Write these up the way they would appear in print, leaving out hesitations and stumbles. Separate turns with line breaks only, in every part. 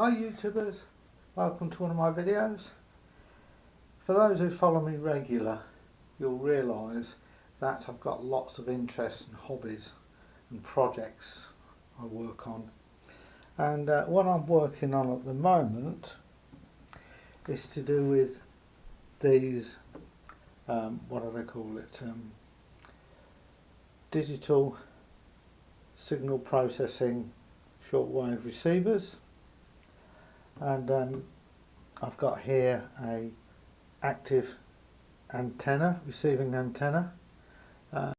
Hi YouTubers, welcome to one of my videos. For those who follow me regular, you'll realise that I've got lots of interests and hobbies and projects I work on. And what I'm working on at the moment is to do with these, what do they call it, digital signal processing shortwave receivers. And I've got here a active antenna, receiving antenna. And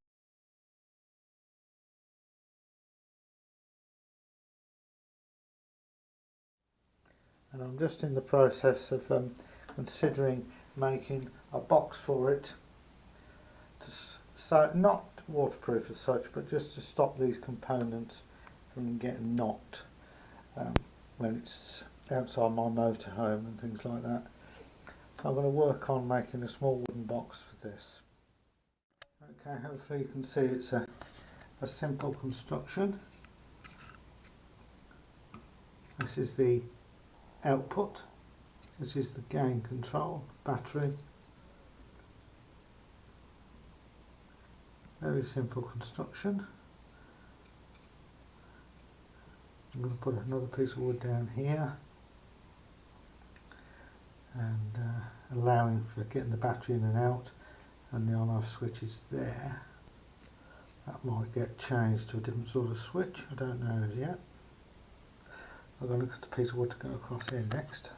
I'm just in the process of considering making a box for it, so not waterproof as such, but just to stop these components from getting knocked when it's outside my motorhome and things like that. I'm going to work on making a small wooden box for this. Okay, hopefully you can see it's a simple construction. This is the output, this is the gain control, battery. Very simple construction. I'm going to put another piece of wood down here and allowing for getting the battery in and out, and the on-off switch is there. That might get changed to a different sort of switch, I don't know as yet. I'm going to look at the piece of wood to go across here next.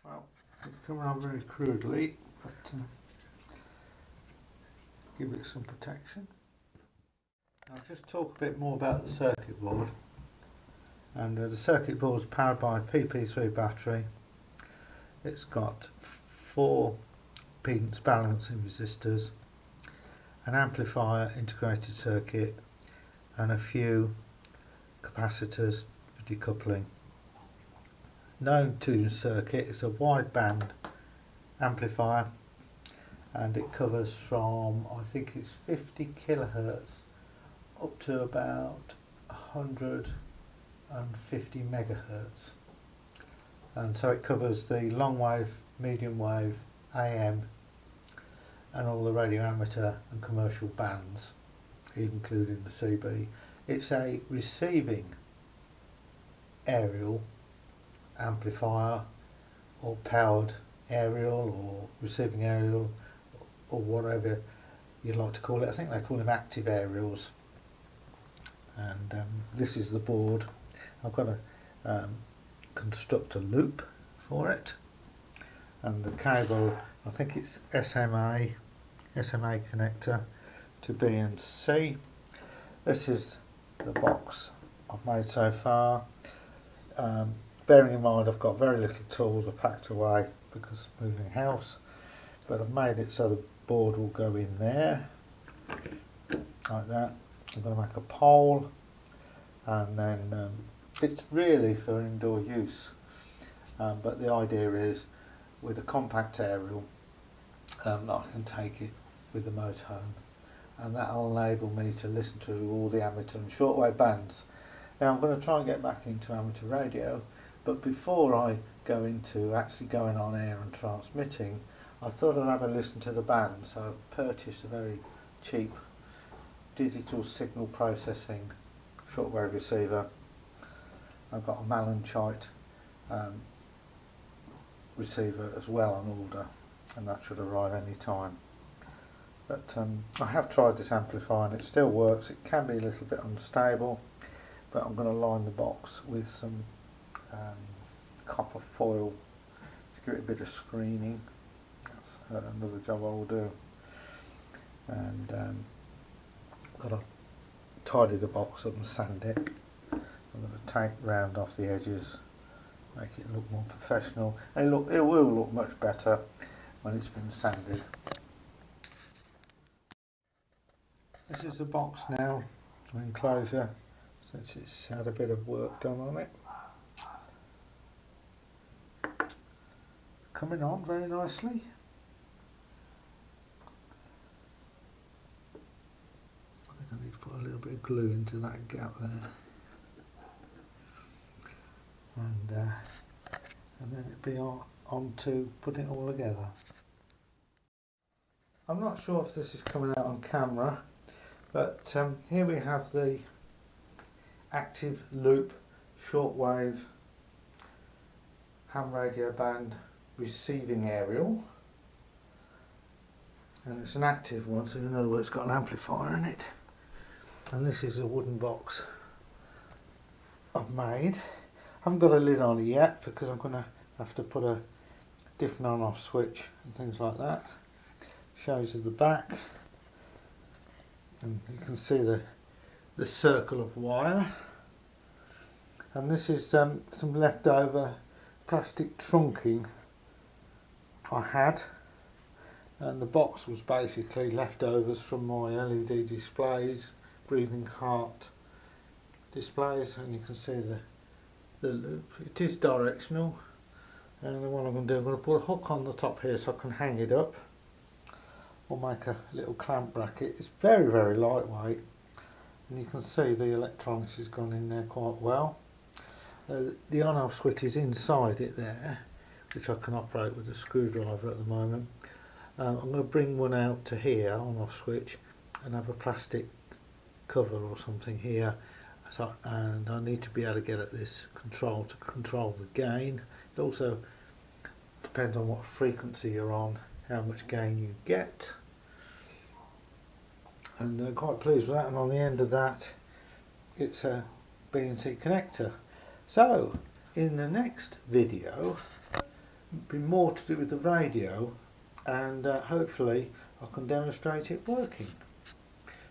Well, it's coming on very crudely, but give it some protection. I'll just talk a bit more about the circuit board. And the circuit board is powered by a PP3 battery. It's got 4 impedance balancing resistors, an amplifier integrated circuit, and a few capacitors for decoupling. Known to the circuit, it's a wideband amplifier, and it covers from, I think it's 50 kilohertz up to about 150 megahertz, and so it covers the long wave, medium wave, AM, and all the radio amateur and commercial bands, including the CB. It's a receiving aerial amplifier, or powered aerial, or receiving aerial, or whatever you'd like to call it. I think they call them active aerials. And this is the board. I've got to construct a loop for it, and the cable, I think it's SMA connector to B and C. This is the box I've made so far. Bearing in mind I've got very little tools, are packed away because of moving house, but I've made it so the board will go in there like that. I'm going to make a pole, and then it's really for indoor use, but the idea is with a compact aerial I can take it with the motorhome, and that will enable me to listen to all the amateur and shortwave bands. Now I'm going to try and get back into amateur radio, but before I go into actually going on air and transmitting, I thought I'd have a listen to the band, so I've purchased a very cheap digital signal processing shortwave receiver. I've got a Malachite receiver as well on order, and that should arrive any time. But I have tried this amplifier and it still works. It can be a little bit unstable, but I'm going to line the box with some copper foil to give it a bit of screening. That's another job I will do. And got to tidy the box up and sand it. I'm going to take round off the edges, make it look more professional, and it will look much better when it's been sanded. This is the box now, an enclosure, since it's had a bit of work done on it. Coming on very nicely. I need to put a little bit of glue into that gap there. and then it'd be on to putting it all together. I'm not sure if this is coming out on camera, but here we have the active loop shortwave ham radio band receiving aerial, and it's an active one, so in other words it's got an amplifier in it. And this is a wooden box I've made. I haven't got a lid on it yet because I'm going to have to put a different on off switch and things like that. Shows you the back, and you can see the circle of wire, and this is some leftover plastic trunking I had, and the box was basically leftovers from my LED displays, breathing heart displays, and you can see the loop. It is directional, and then what I'm going to do, I'm going to put a hook on the top here so I can hang it up, or make a little clamp bracket. It's very, very lightweight, and you can see the electronics has gone in there quite well. The on-off switch is inside it there, which I can operate with a screwdriver at the moment. I'm going to bring one out to here, on-off switch, and have a plastic cover or something here. And I need to be able to get at this control to control the gain. It also depends on what frequency you're on, how much gain you get, and I'm quite pleased with that. And on the end of that, it's a BNC connector. So in the next video, it'll be more to do with the radio, and hopefully I can demonstrate it working.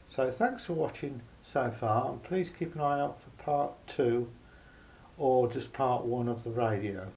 So thanks for watching so far, and please keep an eye out for part 2 or just part 1 of the radio.